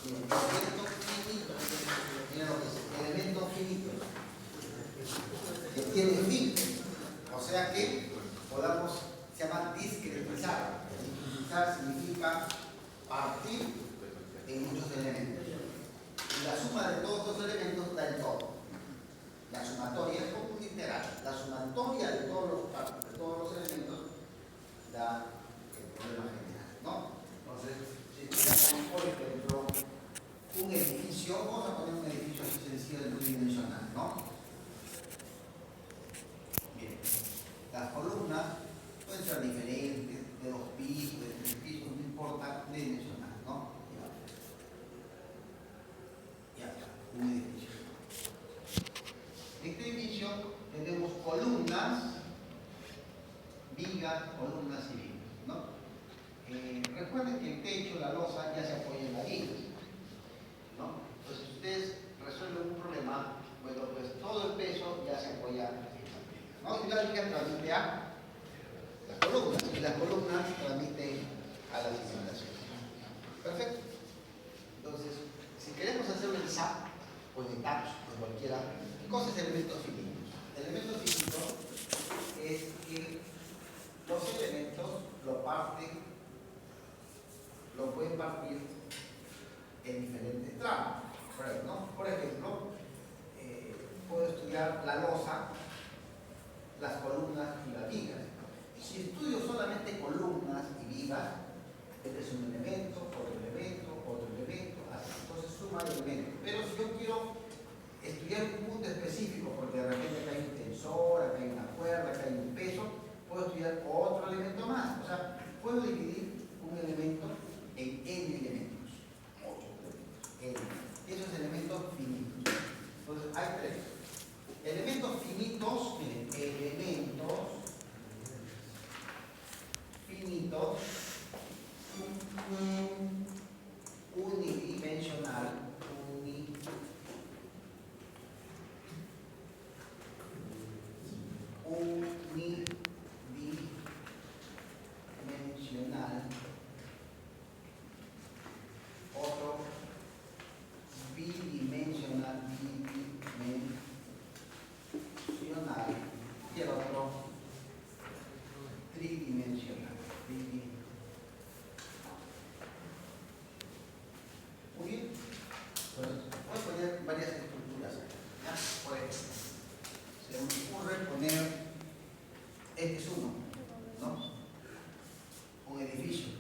elementos finitos, miren lo que dice, elementos finitos, que tiene fin, o sea que podamos, se llama discretizar. Discretizar significa partir en muchos elementos. Y la suma de todos estos elementos da el todo. La sumatoria es como un integral. La sumatoria de todos los elementos da el problema general, ¿no? Entonces, si tenemos, por ejemplo, un edificio, vamos a poner un edificio así sencillo de tridimensional, ¿no? Bien, las columnas pueden ser diferentes, de 2 pisos, de 3 pisos, no importa, tridimensional, ¿no? Ya está, un edificio. En este edificio tenemos columnas, vigas, columnas y vigas, ¿no? Recuerden que el techo, la losa, ya se apoya en las vigas, ¿no? Entonces, si ustedes resuelven un problema, bueno, pues todo el peso ya se apoya en las vigas, ¿no? Y la viga transmite a las columnas, y las columnas transmiten a las instalaciones. Perfecto. Entonces, si queremos hacer el SAP, pues necesitamos, pues cualquiera, cosas de elementos finitos. Elemento finito es que los elementos lo pueden partir en diferentes tramos. Por ejemplo, puedo estudiar la losa, las columnas y las vigas. Si estudio solamente columnas y vigas, este es un elemento, otro elemento, así. Entonces suma elementos. Pero si yo quiero estudiar un punto específico, porque de repente acá hay un tensor, acá hay una cuerda, acá hay un peso, puedo estudiar otro elemento más. O sea, puedo dividir un elemento en n elementos, 8 elementos, n. Esos elementos finitos. Entonces, hay 3. Elementos finitos, miren, elementos finitos unidimensional, otro bidimensional, y el otro tridimensional. Muy bien. Entonces, voy a poner varias estructuras aquí, ¿ya? Por ejemplo, se me ocurre poner, este es uno, ¿no? Un edificio.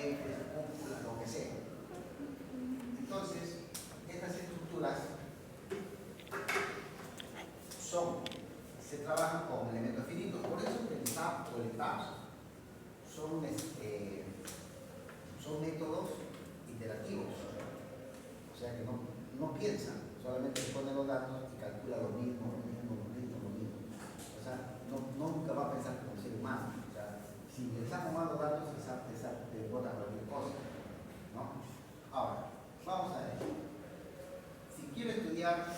puentes, cúpulas, lo que sea. Entonces, estas estructuras se trabajan con elementos finitos. Por eso el SAP o el TAPS son métodos iterativos. O sea que no piensan, solamente ponen los datos y calcula lo mismo. O sea, nunca va a pensar como el ser humano. O sea, si pensamos más los datos, te bota cualquier cosa, ¿no? Ahora, vamos a ver. Si quiero estudiar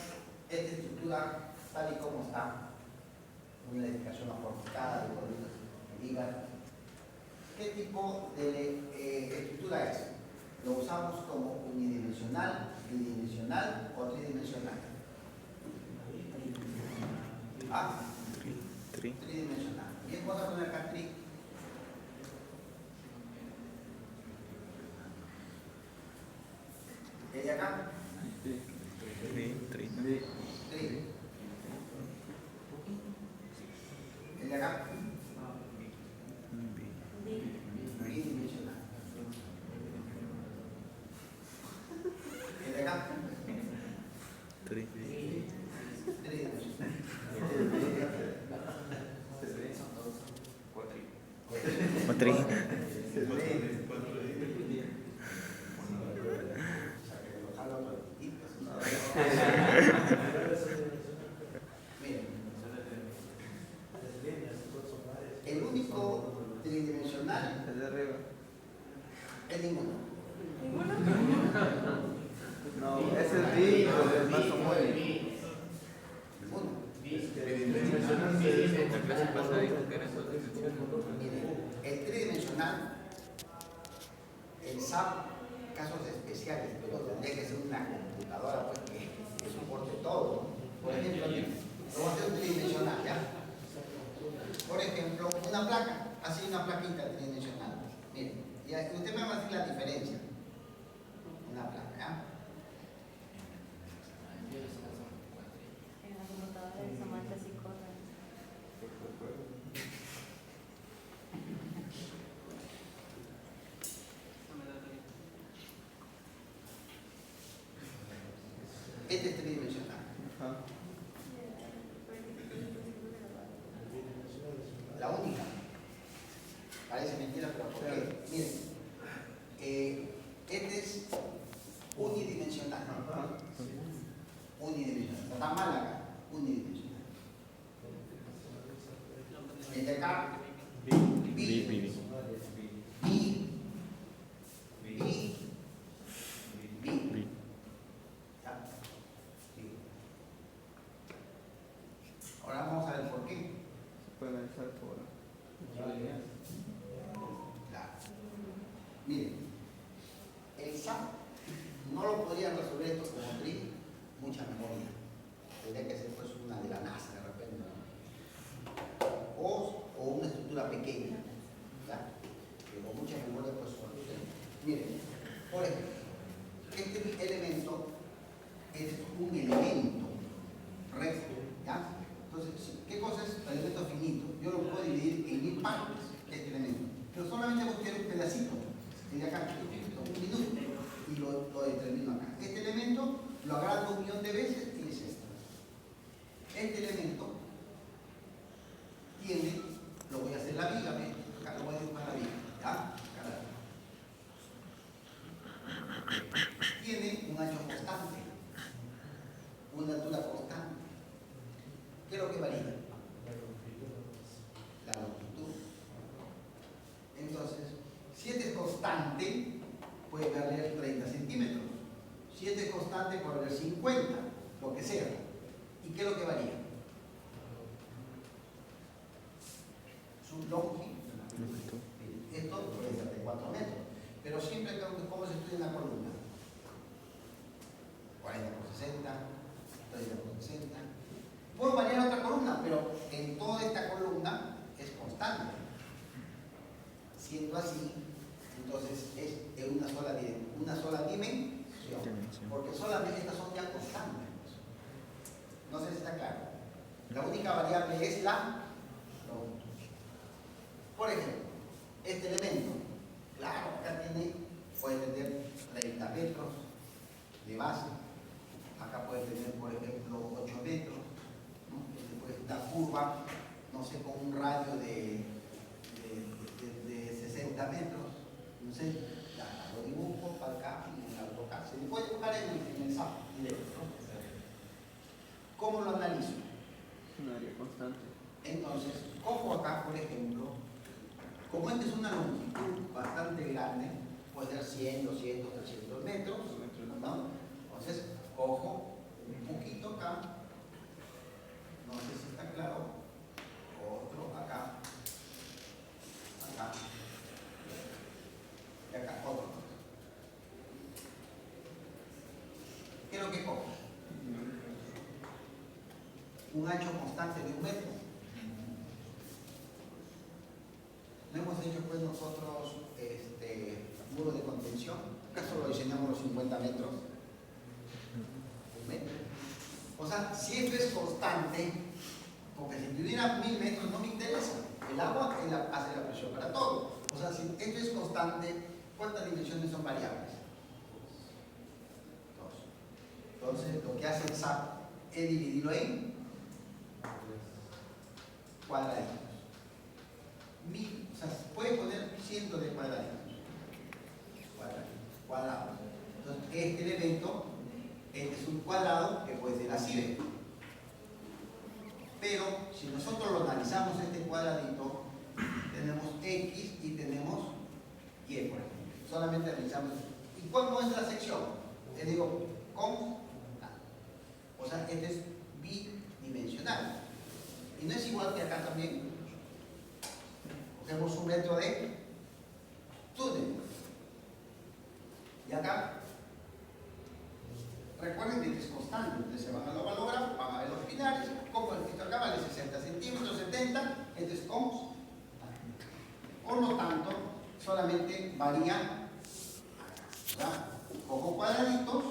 esta estructura tal y como está, una edificación aporticada de columnas que diga qué tipo de estructura es. Lo usamos como unidimensional, bidimensional o tridimensional. ¿Ah? Tridimensional. Bien, vamos a poner acá tri. ¿El de acá? Tri. ¿El de acá? Bidimensional. ¿El de acá? Tridimensional. El único tridimensional es ninguno. No, es el D, el más homónimo. Ninguno. El tridimensional, el SAP, casos especiales, pero tendría que ser una computadora pues, que soporte todo. Por ejemplo, vamos a hacer un tridimensional, ¿ya? Por ejemplo, una placa, así una plaquita tridimensional. Miren, y usted me va a decir la diferencia. Una placa, ¿ya? En la computadora de Samantha sí corre. Este es tridimensional. La única. Parece mentira, pero ¿por qué? Miren, este es unidimensional. Unidimensional. Está mal acá. Unidimensional. El de acá. Bidimensional. Ahora vamos a ver por qué. Se puede analizar por líneas. Claro. Miren, el SAP no lo podría resolver esto como tri, mucha memoria. Tendría que ser pues una de la NASA de repente, ¿no? O una estructura pequeña, ¿verdad? Que con mucha memoria pues soluciona. Miren, por ejemplo, este elemento es un elemento recto, ¿ya? Entonces, ¿qué cosa es el elemento finito? Yo lo puedo dividir en 1000 partes, este elemento. Pero solamente voy a tener un pedacito, de acá, un minuto, y lo determino acá. Este elemento lo agrando 1.000.000 de veces y es esto. Este elemento tiene, lo voy a hacer la viga, acá lo voy a dibujar la viga, ¿ya? Acá tiene un ancho constante, una altura constante. ¿Qué es lo que varía? La longitud. Entonces, si este es constante, puede valer 30 centímetros. Si este es constante, puede valer 50, lo que sea. ¿Y qué es lo que varía? Su longitud. Esto puede ser de 4 metros. Pero siempre, ¿cómo se estudia una columna? 40 por 60, 30 por 60. Puedo variar otra columna, pero en toda esta columna es constante. Siendo así, entonces es en una sola dimensión. Porque solamente estas son ya constantes. No sé si está claro. La única variable es la longitud. Por ejemplo, este elemento Claro, acá puede tener 30 metros de base. Acá puede tener, por ejemplo, 8 metros, ¿no? Después esta curva, no sé, con un radio de 60 metros, no sé, ya lo dibujo para acá y en AutoCAD. Se le puede dibujar en el SAP directo, ¿no? ¿Cómo lo analizo? Un área constante. Entonces, cojo acá, por ejemplo, como esta es una longitud bastante grande, puede ser 100, 200, 300 metros, ¿no? Entonces, cojo un poquito acá, no sé si está claro, otro acá, acá, y acá, otro. ¿Qué es lo que cojo? Un ancho constante de 1 metro. No hemos hecho pues nosotros muro de contención. ¿Acaso lo diseñamos los 50 metros? 1 metro. O sea, si esto es constante, porque si tuviera 1000 metros no me interesa. El agua hace la presión para todo. O sea, si esto es constante, ¿cuántas dimensiones son variables? 2. Entonces, lo que hace el SAP es dividirlo en cuadraditos. O sea, puede poner cientos de cuadraditos. Cuadrados. Entonces, este elemento, este es un cuadrado que puede ser así, ¿ves? Pero si nosotros lo analizamos este cuadradito, tenemos X y tenemos Y, por ejemplo. Solamente analizamos. ¿Y cuál es la sección? Le digo, con. O sea, este es bidimensional. Y no es igual que acá también. Cogemos 1 metro de túnel. Y acá, recuerden que es constante. Ustedes se van a lo valor, van a ver los finales. Como el que acá vale 60 centímetros, 70, este es constante. Por lo tanto, solamente varía. ¿Ya? Cojo cuadraditos,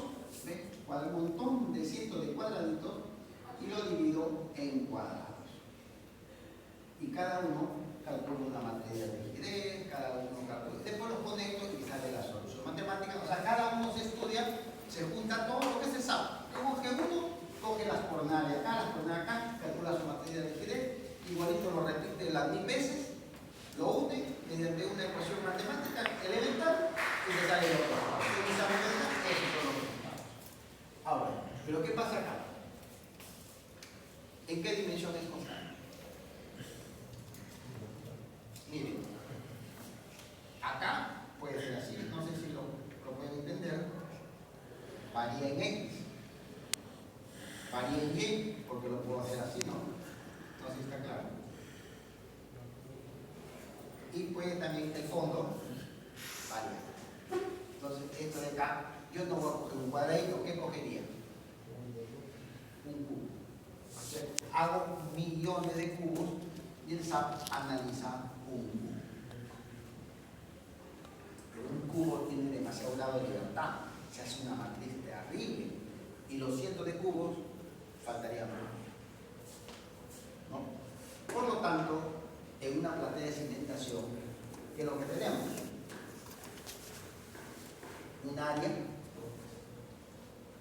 ¿ves? Un montón de cientos de cuadraditos y lo divido en cuadrados. Y cada uno calcula una materia de rigidez, cada uno calcula. Después los conecto y sale la solución matemática. O sea, cada uno se estudia, se junta todo lo que se sabe. Coge uno, coge las coordenadas acá, las coordenadas acá, calcula su materia de rigidez, igualito lo repite las 1000 veces, lo une mediante una ecuación matemática elemental y le sale el otro. Esos son los resultados. Ahora, ¿pero qué pasa acá? ¿En qué dimensión es constante? Miren, acá puede ser así, no sé si lo pueden entender, varía en X, varía en Y, porque lo puedo hacer así, ¿no? No sé si está claro. Y puede también el fondo variar. Entonces, esto de acá, yo no voy a coger un cuadradito, ¿qué cogería? Un cubo. O sea, hago millones de cubos y el SAP analiza un cubo. Pero un cubo tiene demasiado grado de libertad, se hace una matriz terrible y los cientos de cubos faltarían más, ¿no? Por lo tanto, en una platea de cimentación, ¿qué es lo que tenemos? Un área,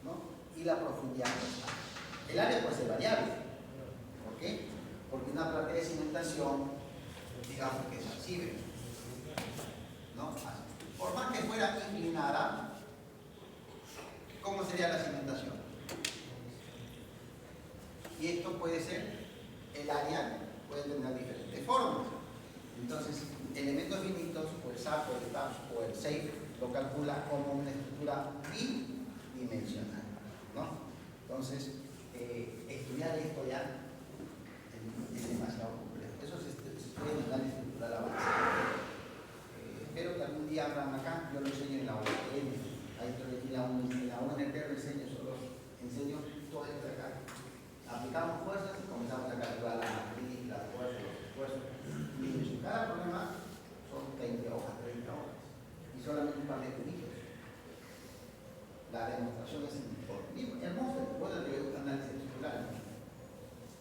¿no? Y la profundidad constante. El área puede ser variable. ¿Por qué? Porque una platea de cimentación, digamos que es así, ¿ves? ¿No? Así. Por más que fuera inclinada, ¿cómo sería la cimentación? Y esto puede ser, el área puede tener diferentes formas. Entonces, elementos finitos, o el SAP, o el TAPS, o el SAFE, lo calcula como una estructura bidimensional, ¿no? Entonces, estudiar esto ya es demasiado complejo. Eso se estudia en el análisis estructural avanzado. Espero que algún día abran acá, yo lo enseño en la UNT, ahí estoy en la UNT lo enseño, solo enseño todo esto de acá. Aplicamos fuerzas y comenzamos a calcular la matriz, las fuerzas, los esfuerzos. Y cada problema son 20 hojas, 30 hojas. Y solamente un par de cubitos. La demostración es hermosa, después de que análisis estructural, ¿no?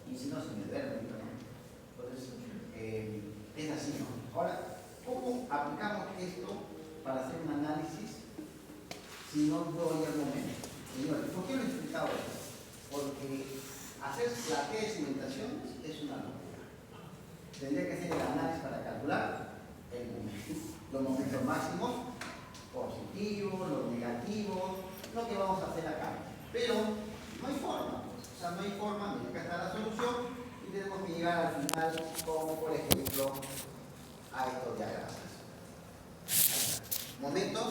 Y si no, se me duerme, ¿no? Entonces, es así, ¿no? Ahora, ¿cómo aplicamos esto para hacer un análisis si no doy el momento. Señores, ¿por qué lo he explicado esto? Porque hacer platea de cimentación es una locura. Tendría que hacer el análisis para calcular el momento, los momentos máximos, positivos, los negativos, lo que vamos a hacer acá. Pero no hay forma, pues. O sea, no hay forma, mira, acá está la solución y tenemos que llegar al final, como por ejemplo a estos diagramas. Momentos,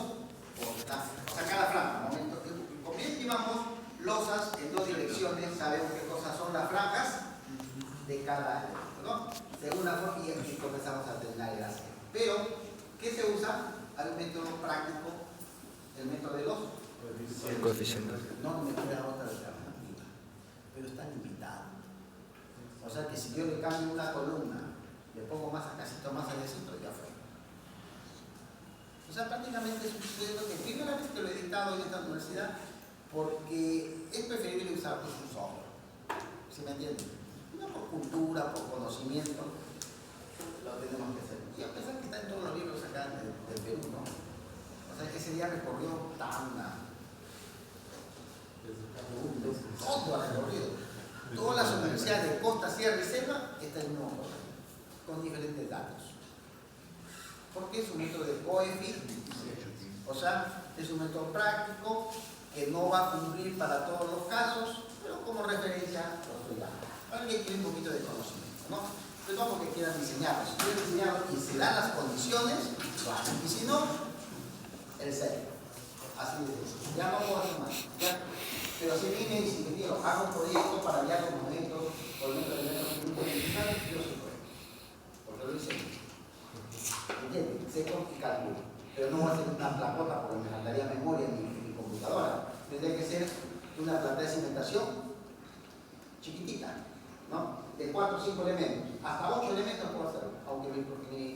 sacar la franja, momentos. Como bien llevamos losas en dos direcciones, sabemos qué cosas son las franjas de cada elemento, ¿no? Según la forma, y aquí comenzamos a terminar el ácido. Pero, ¿qué se usa? Hay un método práctico, el método de los coeficientes. No me queda otra alternativa, pero está limitado. O sea que si yo le cambio una columna, le pongo más acá, más en el centro, ya fue. O sea, prácticamente es un proyecto que primera vez que lo he editado en esta universidad, porque es preferible usar pues, un software. ¿Sí me entienden? No por cultura, por conocimiento, lo tenemos que hacer. Y a pesar que está en todos los libros acá del Perú, ¿no? O sea, que ese día recorrió Tacna, todo ha recorrido. Todas las universidades de Costa, Sierra y Selva están en un mismo programa, con diferentes datos. Porque es un método de coeficiente. O sea, es un método práctico que no va a cumplir para todos los casos, pero como referencia lo estoy dando. Alguien que tiene un poquito de conocimiento, ¿no? Entonces vamos que quieran diseñarlo. Si quieren diseñarlo y se dan las condiciones, lo hacen. Y si no, el cero. Así de sencillo. Ya no puedo hacer más. ¿Ya? Pero si viene y si me digo, hago un proyecto para enviar los momentos, por el método de método, yo soy correcto. Porque lo hice. ¿Entienden? Sé y calculo. Pero no voy a hacer una placota porque me faltaría memoria en mi computadora. Tendría que ser una platea de cimentación chiquitita, ¿no? De 4 o 5 elementos. Hasta 8 elementos puedo hacerlo. Aunque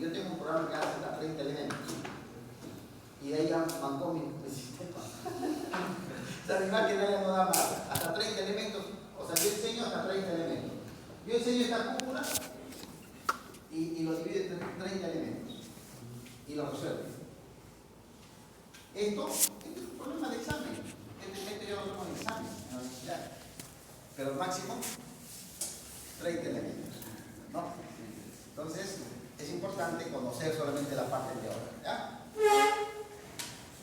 yo tengo un programa que hace hasta 30 elementos. Y de ahí ya mancó mi sistema. O sea, mi máquina ya no da más. Hasta 30 elementos. O sea, yo enseño hasta 30 elementos. Yo enseño esta cúpula y lo divido en 30 elementos. Y lo resuelvo. Esto es un problema de examen. Este yo lo tomo en examen en la universidad. Pero el máximo, 30 elementos, ¿no? Entonces, es importante conocer solamente la parte teórica, ¿ya?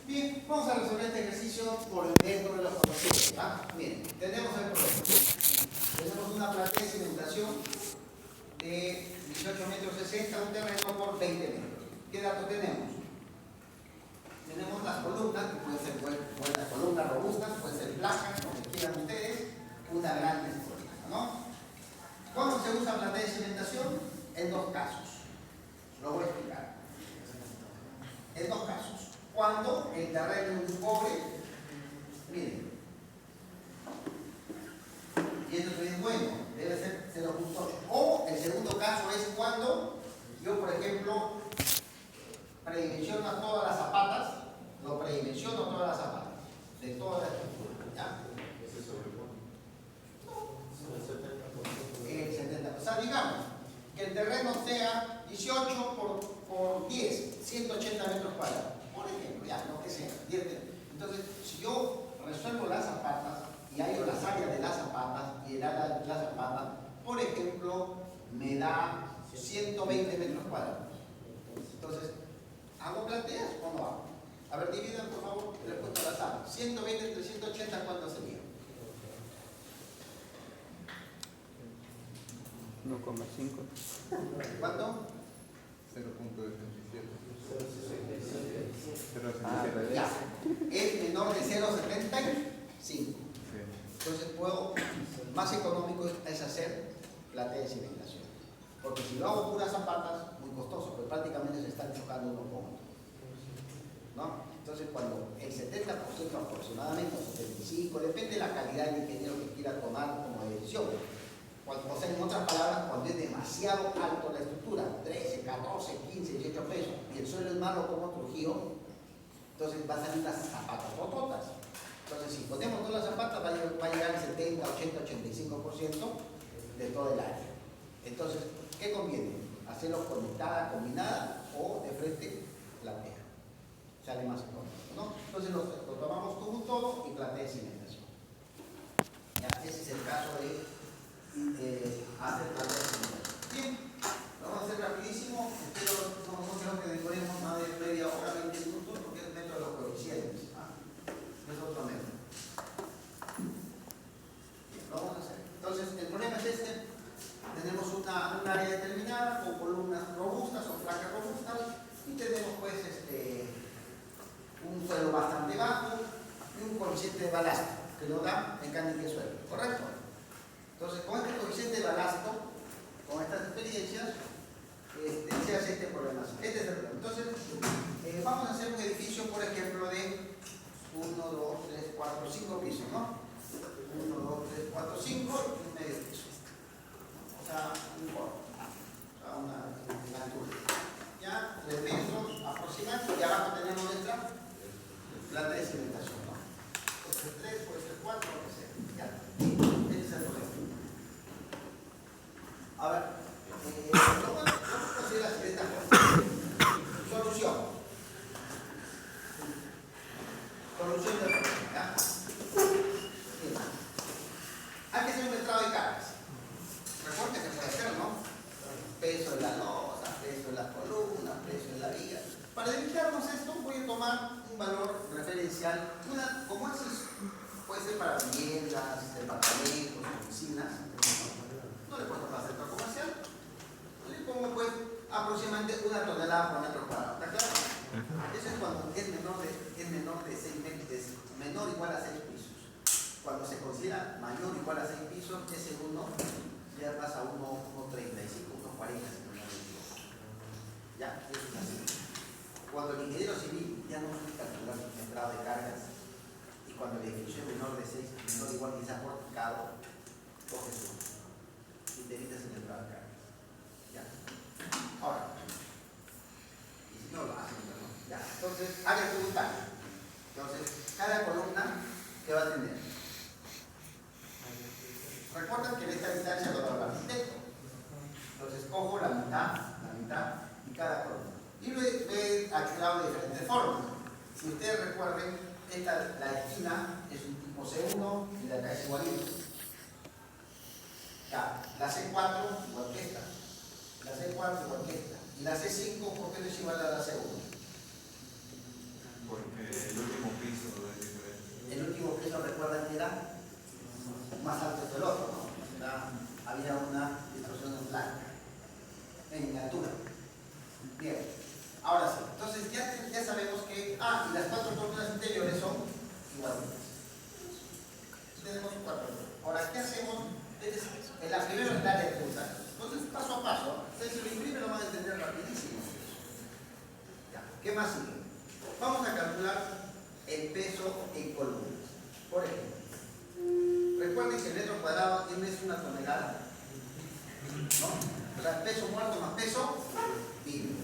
Bien, vamos a resolver este ejercicio por el método de los conocidos, ¿ya? Miren, tenemos el problema. Tenemos una platea de cimentación de 18 metros 60, un terreno por 20 metros. ¿Qué datos tenemos? Tenemos las columnas, que pueden ser buenas columnas robustas, pueden ser placas, como quieran ustedes, una gran estructura, ¿no? ¿Cuándo se usa platea de cimentación? En dos casos. Lo voy a explicar. En dos casos. Cuando el terreno es pobre, miren, y esto es bueno, debe ser 0.8. O el segundo caso es cuando yo, por ejemplo, predimensiono todas las zapatas, lo predimensiono todas las zapatas, de toda la estructura, ¿ya? ¿Ese sobrepone? No. El 70. O sea, digamos que el terreno sea 18 por 10, 180 metros cuadrados. Por ejemplo, ya, lo que sea, 10 metros. Entonces, si yo resuelvo las zapatas y hallo las áreas de las zapatas y el área de las zapatas, por ejemplo, me da 120 metros cuadrados. Entonces, ¿hago plateas o no hago? A ver, dividan por favor el respuesta al azar. 120 entre 180, ¿cuánto sería? 1,5. ¿Cuánto? 0.77. Ya. Es menor de 0.75. Entonces más económico es hacer platea de cimentación. Porque si lo hago puras zapatas, muy costoso, porque prácticamente se están chocando uno con otro, ¿no? Entonces cuando el 70% aproximadamente, o 75%, depende de la calidad del ingeniero que quiera tomar como decisión. O sea, en otras palabras, cuando es demasiado alto la estructura, 13, 14, 15, 18 pesos, y el suelo es malo como Trujillo, entonces va a salir las zapatas rototas. Entonces, si ponemos todas las zapatas, va a llegar al 70, 80, 85% de todo el área. Entonces, ¿qué conviene? ¿Hacerlo conectada, combinada o de frente platea? O sea, sale más económico, ¿no? Entonces lo tomamos como un todo y platea de cimentación. Ya, ese es el caso de hacer platea de cimentación. Bien, lo vamos a hacer rapidísimo. Espero, no creo que demoremos más de media hora, 20 minutos, porque es dentro de los coeficientes. No es otro método. Bien, lo vamos a hacer. Entonces, el problema es este. Tenemos un área determinada con columnas robustas o placas robustas y tenemos pues un suelo bastante bajo y un coeficiente de balasto que nos da mecánica de suelo, ¿correcto? Entonces, con este coeficiente de balasto, con estas experiencias, se hace este problema. Este es el problema. Entonces, vamos a hacer un edificio, por ejemplo, de 1, 2, 3, 4, 5 pisos, ¿no? 1, 2, 3, 4, 5 y un medio piso. O sea, un corto. O sea, una altura. Ya, 3 metros aproximadamente. Y abajo tenemos nuestra planta de cimentación, ¿no? Puede ser 3, puede ser 4, lo que sea. Ya. Este es el problema. A ver, vamos a hacer la siguiente cosa. Solución. Solución del problema. ¿Ya? Bien. Hay que hacer un metrado de cargas. Recuerden que se puede hacer, ¿no? Peso de la losa, peso de las columnas, peso de la viga. Para evitarnos esto, voy a tomar un valor referencial, como eso puede ser para viviendas, departamentos, oficinas. No le puedo pasar centro comercial. Le pongo pues aproximadamente 1 tonelada por metro cuadrado. ¿Está claro? Eso es cuando es menor de 6 metros, menor o igual a 6 pisos. Cuando se considera mayor o igual a 6 pisos, ese 1 ya pasa a 1,35, 1,40 si no me equivoco. Ya, eso es así. Cuando el ingeniero civil ya no puede calcular el metrado de cargas y cuando el edificio es menor de 6, menor igual que sea porticado, coges 1 y te evitas el metrado de cargas. Ya. Ahora, y si no lo hacen, ¿no? Ya. Entonces, haga tributario. Entonces, cada columna que va a tener. Recuerden que en esta distancia lo da el arquitecto. Entonces, cojo la mitad y cada columna. Y lo he calculado de diferentes formas. Si ustedes recuerden, la esquina es un tipo C1 y la acá es igualito. Ya, la C4 igual que esta. La C4 igual que esta. Y la C5, ¿por qué no es igual a la C1? Porque el último piso es diferente. El último piso, recuerdan que era más alto que el otro, ¿no? Había una distorsión en blanca, en altura. Bien, ahora sí. Entonces ya sabemos que, y las 4 columnas interiores son igualitas. Tenemos 4. Ahora, ¿qué hacemos? En la primera es el área de punta. Entonces, paso a paso, ustedes si lo imprimen lo van a entender rapidísimo. Ya, ¿qué más sigue? Vamos a calcular el peso en columnas. Por ejemplo, recuerden que el metro cuadrado tiene una tonelada, ¿no? O sea, peso muerto más peso vivo.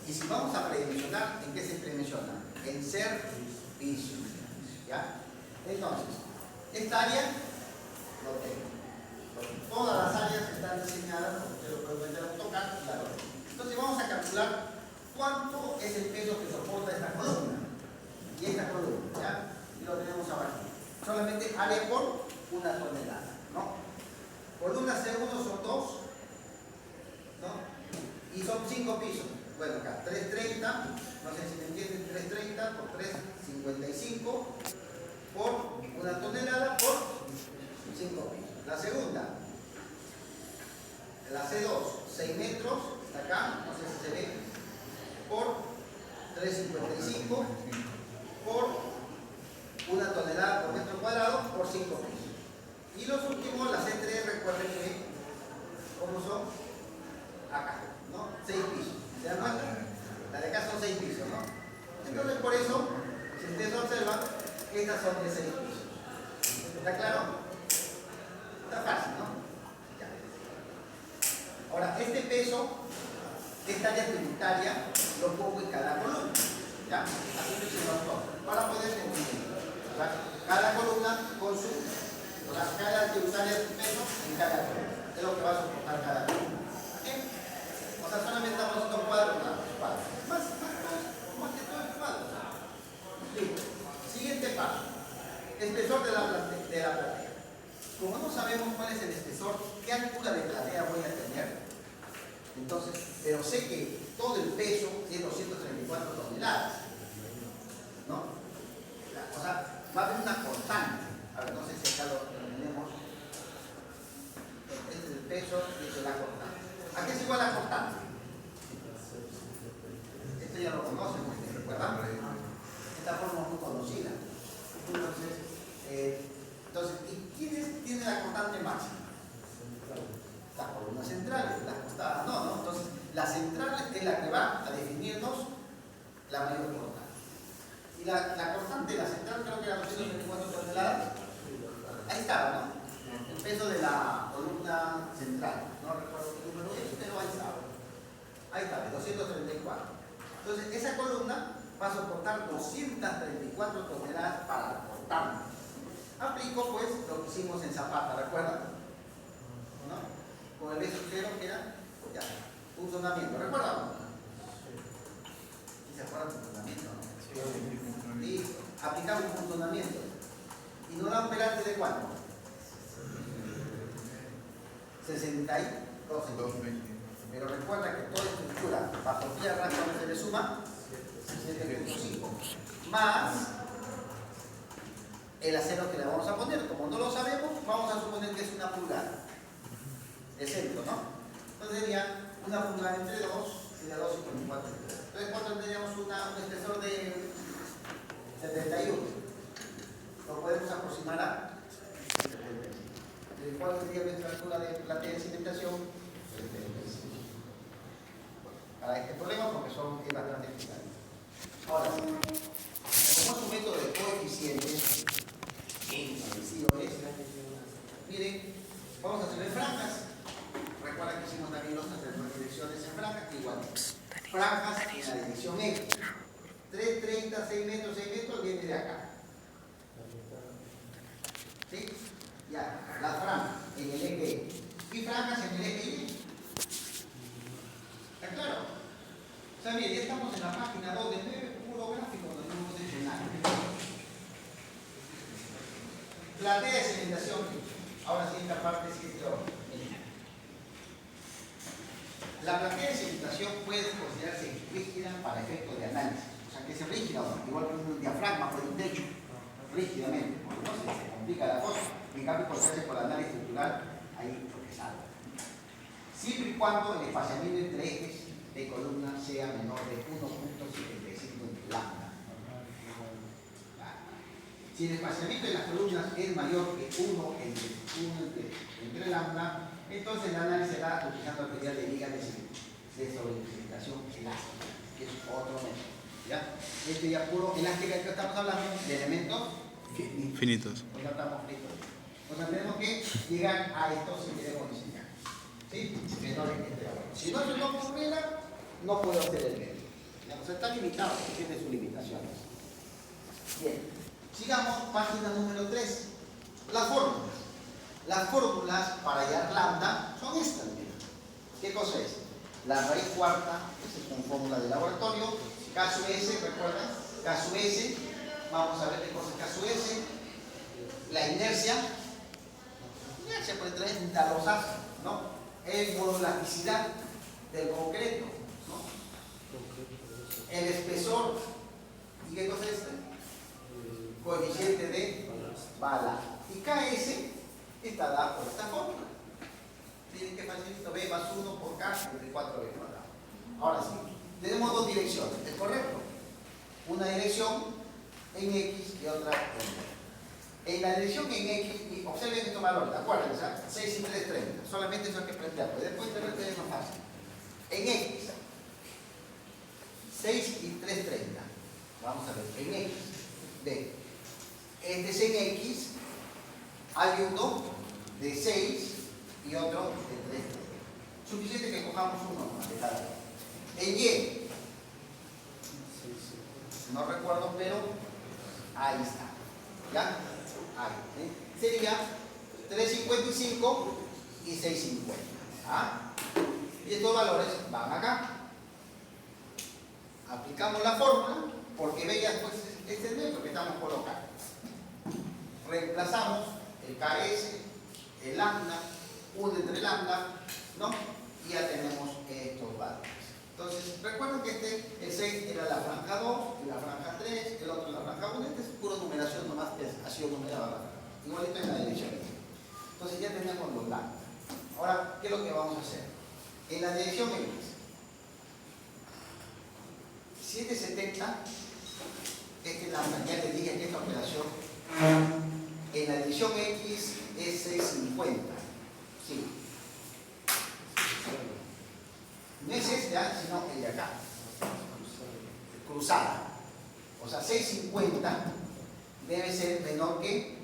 Y si vamos a predimensionar, ¿en qué se predimensiona? En servicio. ¿Ya? Entonces, esta área lo tengo. Todas las áreas están diseñadas, porque lo pueden meter a AutoCAD y la lo tengo. Entonces vamos a calcular cuánto es el peso que soporta esta columna. Y esta columna, ¿ya? Y lo tenemos abajo. Solamente área por 1 tonelada, ¿no? Columna C1 son 2, ¿no? Y son 5 pisos. Bueno, acá 330, no sé si me entienden, 330 por 355 por 1 tonelada por 5 pisos. La segunda, la C2, 6 metros, está acá, no sé si se ve, por 355 por 1 tonelada por metro cuadrado por 5 pisos. Y los últimos, la C3, recuerden que, ¿cómo son? Acá, ¿no? 6 pisos. ¿Se dan cuenta? La de acá son 6 pisos, ¿no? Entonces, por eso, si ustedes observan, estas son de 6 pisos. ¿Está claro? Está fácil, ¿no? Ya. Ahora, este peso, esta área tributaria, lo pongo en cada columna. ¿Ya? Así lo hicimos todo. Para poder entender. Cada columna con su, cada área tributaria de peso en cada columna. Es lo que va a soportar cada columna. ¿Okay? O sea, solamente estamos haciendo cuadros, más que todo el cuadro. Entonces, pero sé que todo el peso es 234 toneladas, ¿no? O sea, va a haber una constante. A ver, no sé si acá lo tenemos. Este es el peso y esta es la constante. ¿A qué es igual la constante? Esto ya lo conocen, ¿recuerdan? Esta forma es muy conocida. Entonces, ¿y quiénes tienen la constante máxima? Las columnas centrales, las costadas no. Entonces, la central es la que va a definirnos la mayor constante. Y la constante de la central creo que era 224 toneladas. Ahí estaba, ¿no? El peso de la columna central. No recuerdo qué número es, pero ahí estaba. Ahí está, 234. Entonces, esa columna va a soportar 234 toneladas para cortarla. Aplico pues lo que hicimos en Zapata, ¿recuerdan? ¿No? Con el eje cero que era ya, funcionamiento, ¿recuerdan? ¿Sí se acuerdan del funcionamiento? ¿No? Listo, aplicamos un funcionamiento. ¿Y no da un pegante de cuánto? 62 centímetros. Pero recuerda que toda estructura bajo tierra cuando se le suma 7.5 más el acero que le vamos a poner. Como no lo sabemos, vamos a suponer que es una pulgada. El centro, ¿no? Entonces sería una pulgada entre 2 sería 2,54. Entonces, ¿cuánto tendríamos un espesor de 71? Lo podemos aproximar a 75. ¿Cuál sería nuestra altura de platea de cimentación? 75. Para este problema, porque es bastante eficaz. Ahora, como es un método de coeficientes, sencillo es, miren, vamos a hacer en franjas. Recuerda que hicimos también las direcciones en franjas, que igual. Franjas en la dirección X. 3,30, 6 metros, viene de acá. ¿Sí? Ya, las franjas en el eje X. Y franjas en el eje Y. ¿Está claro? O sea, mire, ya estamos en la página 2 del 9, puro gráfico, donde no hemos hecho nada. Platea de cimentación. Ahora sí, esta parte sí es yo. La platea de cimentación puede considerarse rígida para efectos de análisis. O sea, que es rígida, igual que un diafragma por un techo, rígidamente, porque no se complica la cosa. En cambio, por hacerse por análisis estructural, ahí lo que sale. Siempre y cuando el espaciamiento entre ejes de columna sea menor de 1.75 lambda. Si el espaciamiento de las columnas es mayor que 1 entre lambda, entonces el análisis será utilizando el material de liga de solidificación elástica, que es otro método. ¿Ya? Este ya puro elástica que estamos hablando de elementos finitos. Pues no estamos fritos. O sea, tenemos que llegar a esto si queremos diseñar. ¿Sí? Si no se nos ocurriera, no puedo hacer el medio. O sea, está limitado, tiene sus limitaciones. Bien. Sigamos, página número 3. Las fórmulas. Las fórmulas para hallar lambda son estas. Mira. ¿Qué cosa es? La raíz cuarta, esa es una fórmula de laboratorio. Caso S, ¿recuerdan? Caso S. Vamos a ver qué cosa es caso S. La inercia. Inercia puede traer un talosazo, ¿no? Es voluminicidad del concreto, ¿no? El espesor. ¿Y qué cosa es este? Coeficiente de bala. Y KS está dado por esta fórmula. Miren qué facilito, B más 1 por K entre 4B cuadrado. Ahora sí, tenemos dos direcciones, ¿es correcto? Una dirección en X y otra en Y. En la dirección en X, y observen estos valores, acuérdense, 6 y 3,30. Solamente eso hay que plantearlo. Después de repente es más fácil. En X, 6 y 3,30. Vamos a ver, en X, B. Este es en X, hay uno de 6 y otro de 3. Suficiente que cojamos uno de cada uno. En Y, no recuerdo, pero ahí está. ¿Ya? Ahí. Sería 3,55 y 6,50. ¿Ah? Y estos valores van acá. Aplicamos la fórmula, porque veía después este es el metro que estamos colocando. Reemplazamos el KS, el lambda, 1 entre lambda, ¿no? y ya tenemos estos valores. Entonces, recuerden que el 6 era la franja 2, y la franja 3, el otro la franja 1. Este es pura numeración, nomás que ha sido numerada. Igualito en la dirección. Entonces ya tenemos los lambda. Ahora, ¿qué es lo que vamos a hacer? En la dirección X, 770, este lambda, ya les dije que esta operación, en la dirección X es 650. Sí. No es este, sino el de acá. Cruzada. O sea, 650 debe ser menor que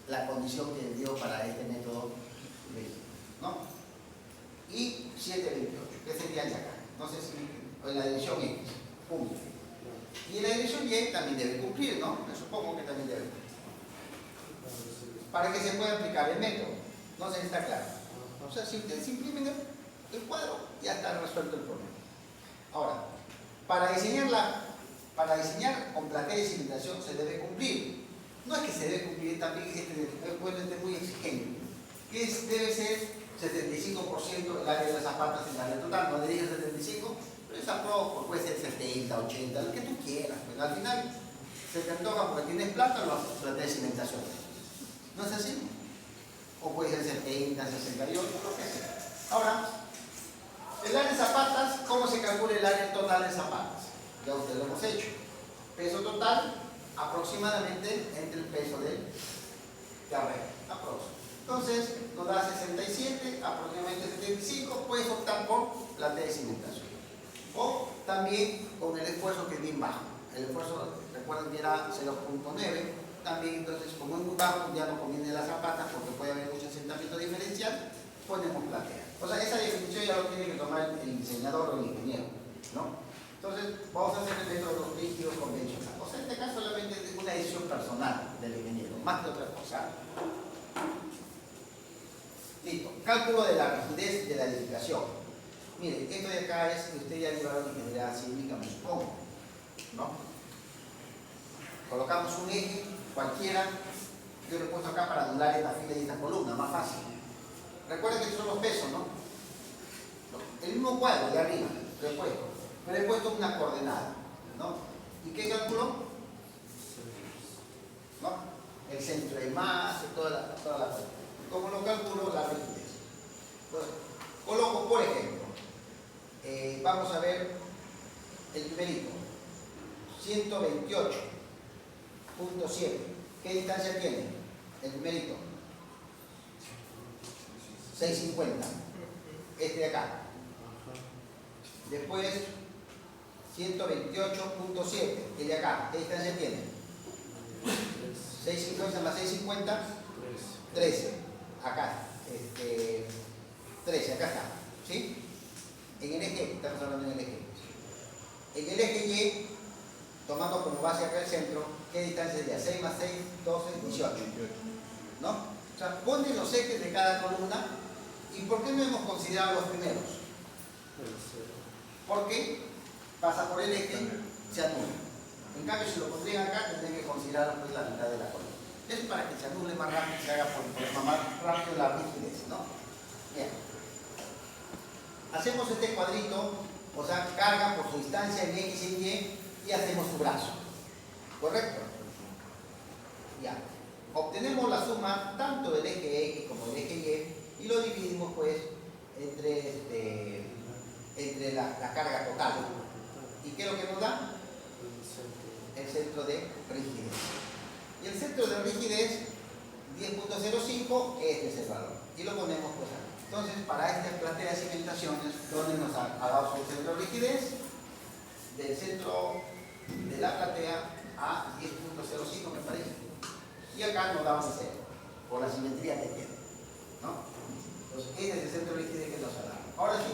la condición que dio para este método, ¿no? Y 728, que sería el de acá. Entonces, en la dirección X, punto. Y en la dirección Y también debe cumplir, ¿no? Me supongo que también debe cumplir. Para que se pueda aplicar el método. No sé si está claro. O sea, si ustedes imprimen el cuadro, ya está resuelto el problema. Ahora, para diseñar con platea de cimentación se debe cumplir. No es que se debe cumplir también, es muy exigente. Debe ser 75% el área de las zapatas en el área total. No le dije 75, pero esa puede ser 70, 80, lo que tú quieras. Pero al final se te antoja porque tienes plata, lo haces platea de cimentación. ¿No es así? O puede ser 70, 68, lo que sea. Ahora, el área de zapatas, ¿cómo se calcula el área total de zapatas? Ya ustedes lo hemos hecho. Peso total, aproximadamente entre el peso del carrera. Entonces, nos da 67, aproximadamente 75, puedes optar por platea de cimentación. O también con el esfuerzo que es bien bajo. El esfuerzo, recuerden que era 0.9. También, entonces, como es muy bajo, ya no conviene las zapatas porque puede haber mucho asentamiento diferencial, ponemos platea. O sea, esa definición ya lo tiene que tomar el diseñador o el ingeniero, ¿no? Entonces, vamos a hacer el método rígido convencional. O sea, en este caso solamente es una decisión personal del ingeniero, más que otra cosa. Listo. Cálculo de la rigidez de la edificación. Miren, esto de acá es que usted ya llevaron ingeniería cívica, me supongo, ¿no? Colocamos un eje cualquiera. Yo lo he puesto acá para anular esta fila y esta columna, más fácil. Recuerden que estos son los pesos, ¿no? El mismo cuadro de arriba lo he puesto, pero he puesto una coordenada, ¿no? ¿Y qué calculo? ¿No? El centro de masa, toda la cosa. ¿Cómo lo calculo? La rigidez. Entonces, coloco, por ejemplo, vamos a ver el primerito, 128.7. ¿Qué distancia tiene? El primerito. 650. Este de acá. Después, 128.7. El de acá. ¿Qué distancia tiene? 650 más 650. 13. Acá. 13. Acá está. ¿Sí? En el eje. Estamos hablando en el eje. En el eje Y, tomando como base acá el centro, ¿qué distancia sería? 6 más 6, 12, 18. ¿No? O sea, ponen los ejes de cada columna. ¿Y por qué no hemos considerado los primeros? Porque pasa por el eje, se anula. En cambio, si lo pondrían acá, tendrían que considerar pues, la mitad de la columna. Es para que se anule más rápido, se haga por más rápido la rigidez, ¿no? Bien. Hacemos este cuadrito, o sea, carga por su distancia en X y Y, y hacemos su brazo. ¿Correcto? Ya. Obtenemos la suma tanto del eje X como del eje Y, y lo dividimos pues entre la carga total. ¿Y qué es lo que nos da? El centro de rigidez. Y el centro de rigidez, 10.05, este es el valor. Y lo ponemos pues acá. Entonces, para esta platea de cimentaciones, donde nos ha dado su centro de rigidez, del centro de la platea a 10.05 me parece. Y acá nos da un 0, por la simetría que tiene, ¿no? Entonces, este es el centro de rigidez que nos ha dado. Ahora sí,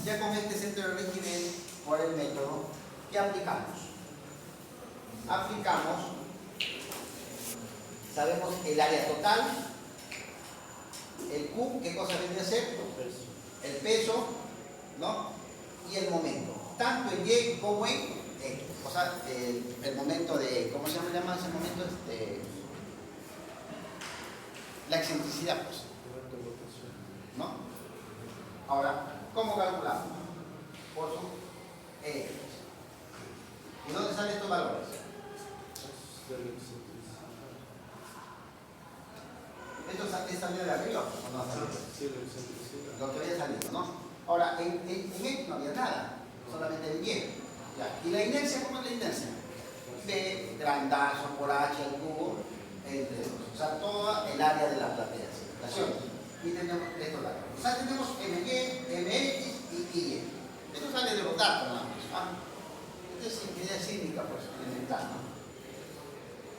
ya con este centro de rigidez, por el método, ¿qué aplicamos? Aplicamos, sabemos el área total, el Q, ¿qué cosa vendría a ser? El peso, ¿no? Y el momento, tanto en Y como en X. O sea, el momento de, ¿cómo se llama ese momento? La excentricidad, pues. ¿No? Ahora, ¿cómo calculamos? Por su X. ¿Y dónde salen estos valores? ¿Esto es salido de arriba o no ha salido? Lo que había salido, ¿no? Ahora, en X no había nada, solamente el Y. Ya. ¿Y la inercia? ¿Cómo es la inercia? B, grandazo por H al cubo, entre 2. O sea, toda el área de la platea. Y tenemos estos datos. O sea, tenemos MY, MX y Y. Esto sale de los datos, nada más. ¿Ah? Esto es ingeniería cívica, pues, elemental, ¿no?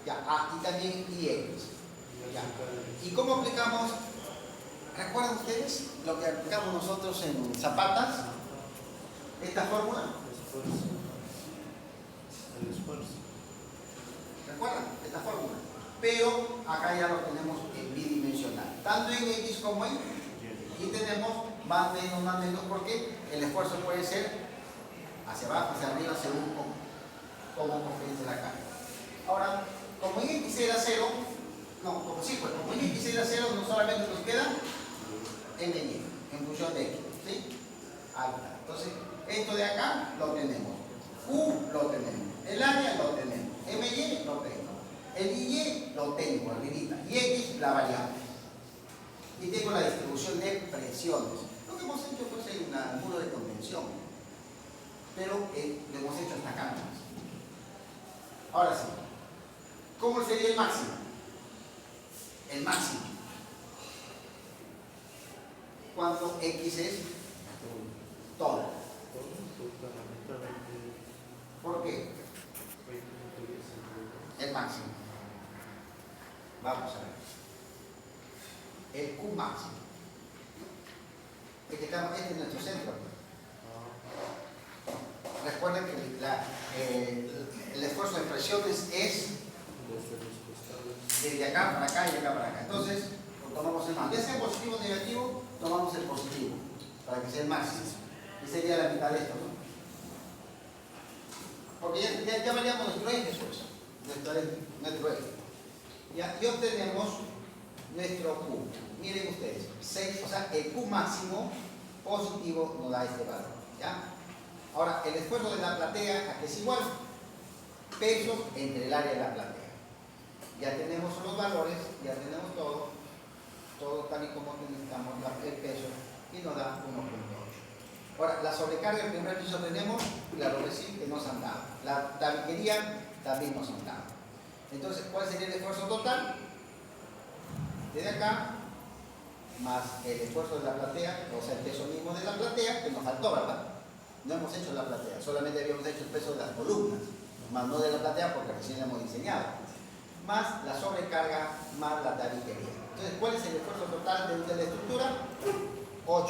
Ya, y también IX. Ya. ¿Y cómo aplicamos? ¿Recuerdan ustedes lo que aplicamos nosotros en Zapatas? Esta fórmula. ¿Recuerdan? Esta fórmula. Pero acá ya lo tenemos en bidimensional. Tanto en X como en Y tenemos más menos, porque el esfuerzo puede ser hacia abajo, hacia arriba, según cómo confluye la carga. Ahora, como en X era 0, como en X era 0, no solamente nos queda MY, en función de X, ¿sí? Ahí está. Entonces, esto de acá lo tenemos. Q lo tenemos. El área lo tenemos. MY lo tengo. El Y lo tengo, arribita. Y X la variable. Y tengo la distribución de presiones. Lo que hemos hecho pues en un muro de contención. Pero lo hemos hecho hasta acá. Ahora sí. ¿Cómo sería el máximo? El máximo. Cuando X es toda. ¿Por qué? El máximo. Vamos a ver. El Q máximo. Este es nuestro centro. Recuerden que el esfuerzo de presiones es desde acá para acá y de acá para acá. Entonces, tomamos el máximo. Ya sea positivo o negativo, tomamos el positivo para que sea el máximo. Y sería la mitad de esto, ¿no? Porque ya variamos nuestro eje, pues. Nuestro eje. ¿Ya? Y obtenemos nuestro Q. Miren ustedes, 6, o sea, el Q máximo positivo nos da este valor. ¿Ya? Ahora, el esfuerzo de la platea, aquí es igual. Pesos entre el área de la platea. Ya tenemos los valores, ya tenemos todo tal y como necesitamos el peso, y nos da 1.8. Ahora, la sobrecarga del primer piso tenemos, claro que sí, que nos han dado. La tabiquería también nos han dado. Entonces, ¿cuál sería el esfuerzo total? Desde acá, más el esfuerzo de la platea, o sea, el peso mismo de la platea, que nos faltó, ¿verdad? No hemos hecho la platea, solamente habíamos hecho el peso de las columnas, más no de la platea porque recién la hemos diseñado. Más la sobrecarga, más la tabiquería. Entonces, ¿cuál es el esfuerzo total de la estructura? 8.49.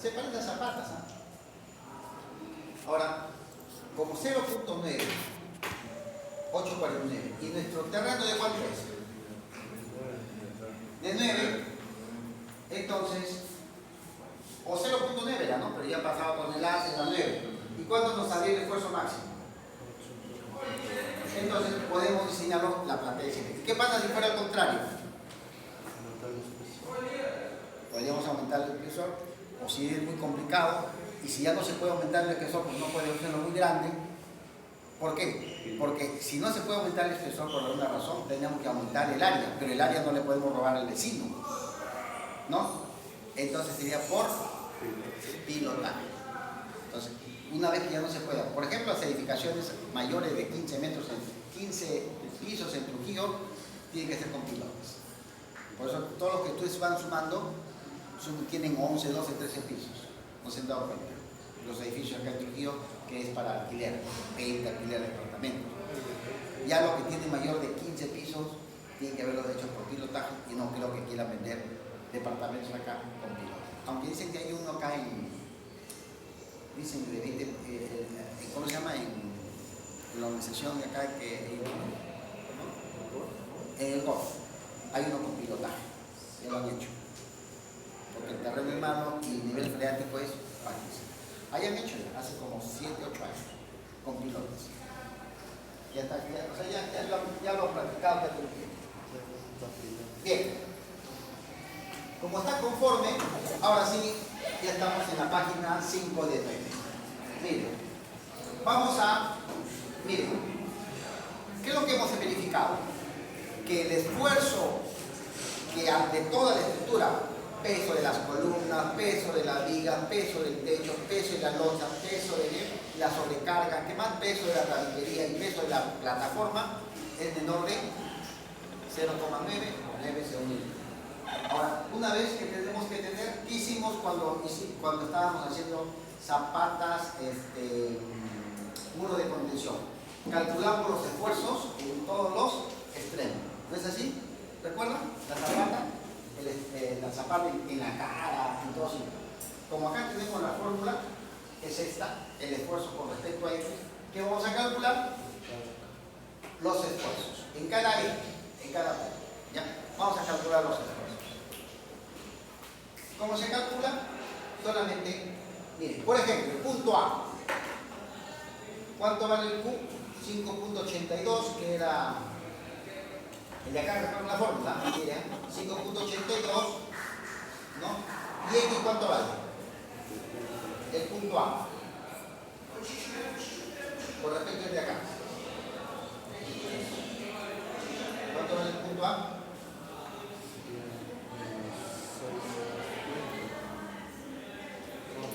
Se parece a Zapatas, ¿eh? Ahora, como 0.9, 8.49, y nuestro terreno de cuánto es? De 9, entonces, o 0.9 ya, ¿no? Pero ya pasaba toneladas en la 9. ¿Y cuánto nos salió el esfuerzo máximo? Entonces podemos diseñarlo la platea de. ¿Qué pasa si fuera al contrario? Podríamos aumentar el espesor, o si es muy complicado, y si ya no se puede aumentar el espesor, pues no podemos hacerlo muy grande. ¿Por qué? Porque si no se puede aumentar el espesor por alguna razón, tenemos que aumentar el área, pero el área no le podemos robar al vecino, ¿no? Entonces sería por pilotaje. Entonces, una vez que ya no se pueda, por ejemplo, las edificaciones mayores de 15 metros, 15 pisos en Trujillo, tienen que ser con pilotes. Por eso todos los que ustedes van sumando tienen 11, 12, 13 pisos. No se han dado cuenta. Los edificios acá en Trujillo, que es para alquiler, 20 alquiler de departamentos. Ya lo que tiene mayor de 15 pisos, tienen que haberlo hecho por pilotaje, y no creo que quieran vender departamentos acá con pilotaje. Aunque dicen que hay uno acá dicen de 20, ¿cómo se llama? En la organización de acá, en el GOF, hay uno con pilotaje, que lo han hecho. Porque el terreno es malo y el nivel freático es bajísimo. Hayan hecho ya, hace como 7, 8 años, con pilotos. Ya está, o sea, ya lo han practicado ya todo el tiempo. Bien. Como está conforme, ahora sí, Ya estamos en la página 5 de 9. Miren, vamos a... Miren, ¿qué es lo que hemos verificado? Que el esfuerzo que ante toda la estructura, peso de las columnas, peso de las vigas, peso del techo, peso de las lochas, peso de la sobrecarga, que más peso de la tabiquería y peso de la plataforma es menor de 0,9 o 9 segundos. Ahora, una vez que tenemos que tener, ¿qué hicimos cuando estábamos haciendo zapatas, muro de contención? Calculamos los esfuerzos en todos los extremos. ¿No es así? ¿Recuerdan? La zapata en la cara, en todo sitio. Como acá tenemos la fórmula, es esta, el esfuerzo con respecto a eje. ¿Qué vamos a calcular? Los esfuerzos. En cada eje, en cada punto. ¿Ya? Vamos a calcular los esfuerzos. ¿Cómo se calcula? Solamente, miren, por ejemplo, el punto A. ¿Cuánto vale el Q? 5.82, que era el de acá, recuerden la fórmula, miren, 5.82, ¿no? ¿Y X cuánto vale? El punto A. Por respecto al de acá. ¿Cuánto vale el punto A?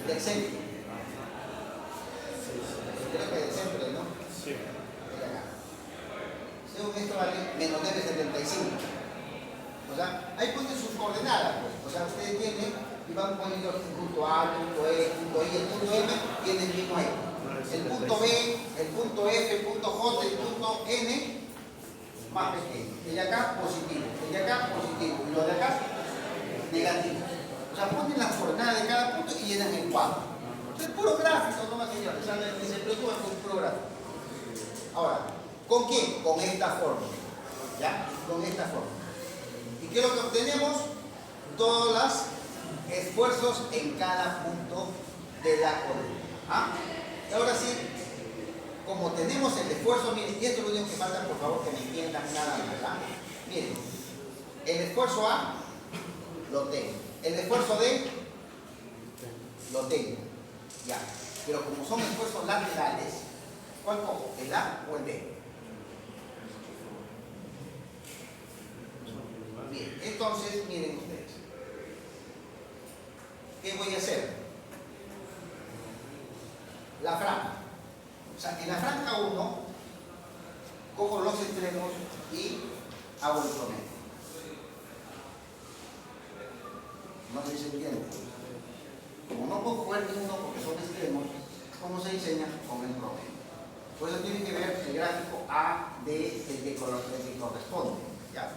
Del centro. Creo que del centro, ¿no? Sí. De acá. Según esto vale menos 9,75. O sea, ahí ponen sus coordenadas, pues. O sea, ustedes tienen y van poniendo el punto A, el punto E, el punto I, el punto M, tiene el mismo E. El punto B, el punto F, el punto J, el punto N, más pequeño. El de acá, positivo. El de acá, positivo. Y los de acá, negativo. O sea, ponen las coordenadas de cada punto y llenan el cuadro. Es puro gráfico, no más señores. O sea, ni se preocupan con puro gráfico. Ahora, ¿con quién? Con esta fórmula. ¿Ya? Con esta fórmula. ¿Y qué es lo que obtenemos? Todos los esfuerzos en cada punto de la columna. ¿Ah? Y ahora sí, como tenemos el esfuerzo, miren, y esto es lo único que falta, por favor, que me entiendan nada más. ¿Ah? Miren, el esfuerzo A lo tengo. El esfuerzo D lo tengo. Ya. Pero como son esfuerzos laterales, ¿cuál cojo? ¿El A o el D? Bien, entonces, miren ustedes. ¿Qué voy a hacer? La franja. O sea, en la franja 1, cojo los extremos y hago el promedio. No sé si se entiende. Como no puedo coger ninguno porque son extremos, ¿cómo se diseña? Con el promedio. Por eso tienen que ver el gráfico A, D, el que corresponde. ¿Ya?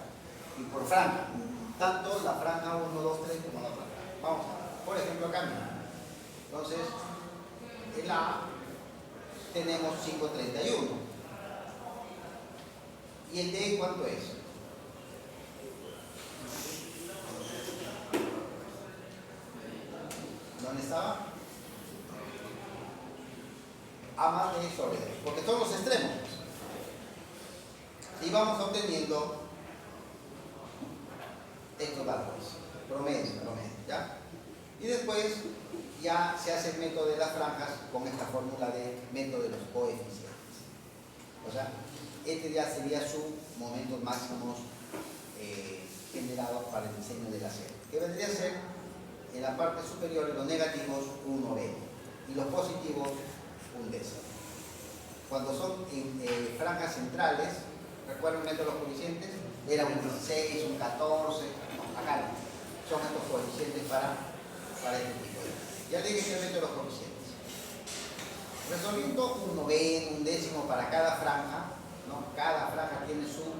Y por franja. Tanto la franja 1, 2, 3 como la franja. Vamos a ver. Por ejemplo, acá. Entonces, el A tenemos 5.31. ¿Y el D cuánto es? ¿Dónde estaba? A más D sobre D, porque son los extremos. Y vamos obteniendo estos valores, promedio, ¿ya? Y después ya se hace el método de las franjas con esta fórmula de método de los coeficientes. O sea, este ya sería su momentos máximos generados para el diseño de la serie. Que vendría a ser en la parte superior los negativos 1/20 y los positivos 1/10. Cuando son franjas centrales, ¿recuerdan el método de los coeficientes? Era un 16, un 14, acá no. Son estos coeficientes para este tipo de. Ya dije que el método de los coeficientes. Resolviendo 1/20, 1/10 para cada franja, ¿no? Cada franja tiene su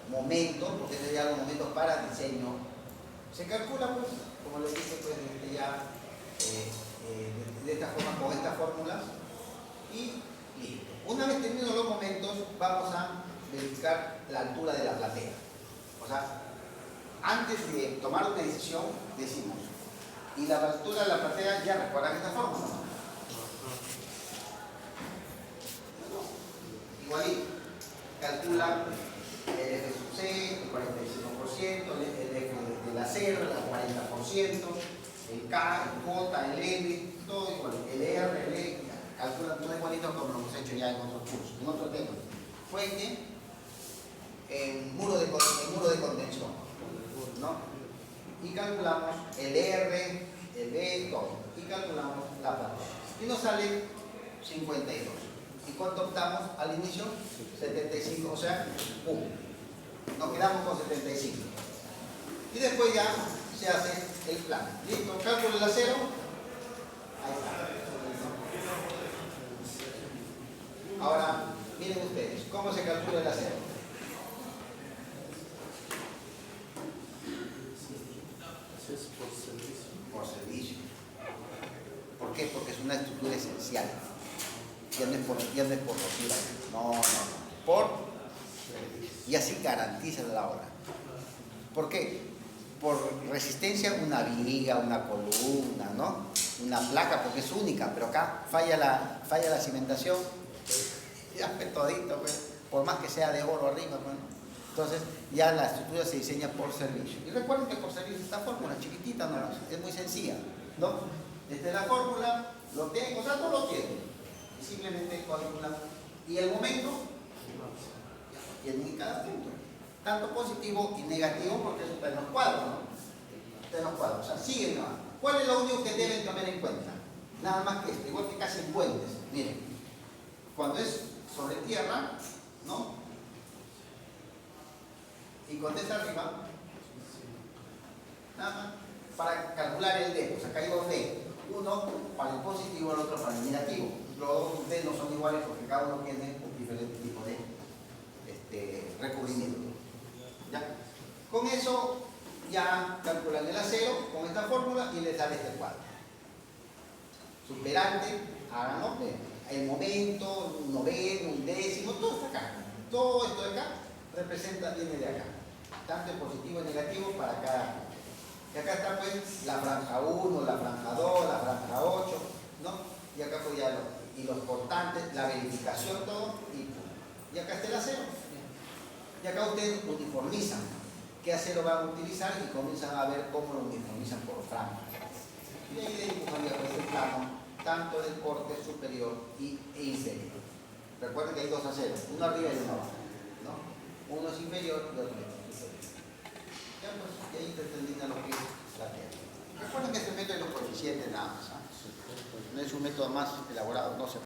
momento, porque serían los momentos para diseño. Se calcula, pues, como les dije, pues, ya de esta forma, con estas fórmulas, y listo. Una vez terminados los momentos, vamos a verificar la altura de la platea. O sea, antes de tomar una decisión, decimos, y la altura de la platea, ya recuerdan esta fórmula, ¿no? Igualito, calcula el F sub C, el 45%, el F de la cerda, el 40%, El K, el J, el L, todo igual. El R, el E, calcula todo igualito como lo hemos hecho ya en otros cursos, en otro tema. Fuente, muro de contención, ¿no? Y calculamos el R, el B, todo. Y calculamos la plata. Y nos sale 52. ¿Y cuánto optamos al inicio? 75, o sea, 1. Nos quedamos con 75. Y después ya se hace el plan. ¿Listo? Cálculo el acero. Ahí está. Ahora, miren ustedes, ¿cómo se calcula el acero? Por servicio. ¿Por qué? Porque es una estructura esencial. Ya no es por rosura. No. Por servicio. Y así garantiza la obra. ¿Por qué? Por resistencia, una viga, una columna, ¿no? Una placa, porque es única, pero acá falla la cimentación, ya fue todito, pues, por más que sea de oro arriba, bueno. Entonces, ya la estructura se diseña por servicio. Y recuerden que por servicio esta fórmula chiquitita, no, es muy sencilla, ¿no? Desde la fórmula, lo tienen, o sea, no lo tienen. Y simplemente calculan. Y el momento, ya tienen en cada punto. Tanto positivo y negativo, porque eso está en los cuadros, ¿no? Está en los cuadros, o sea, siguen nomás. ¿Cuál es lo único que deben tener en cuenta? Nada más que esto, igual que casi en puentes. Miren, cuando es sobre tierra, ¿no? Y cuando es arriba, nada más, para calcular el D, o sea, acá hay dos D. Uno para el positivo, el otro para el negativo. Los dos D no son iguales porque cada uno tiene un diferente tipo de recubrimiento. ¿Ya? Con eso ya calculan el acero con esta fórmula y les sale este cuadro. Superante, háganlo, el momento, un noveno, un décimo, todo está acá. Todo esto de acá viene de acá. Tanto el positivo y negativo para cada. Y acá está pues la franja 1, la franja 2, la franja 8, ¿no? Y acá pues ya los cortantes, la verificación, todo, y acá está el acero. Y acá ustedes uniformizan qué acero van a utilizar y comienzan a ver cómo lo uniformizan por franja. Y ahí dibujan ya pues el plano, tanto del corte superior e inferior. Recuerden que hay dos aceros, uno arriba y uno abajo, ¿no? Uno es inferior y otro es superior. Ya pues, y ahí te termina lo que es la tierra. Recuerden que este método es los coeficientes nada más, ¿eh? No es un método más elaborado, no se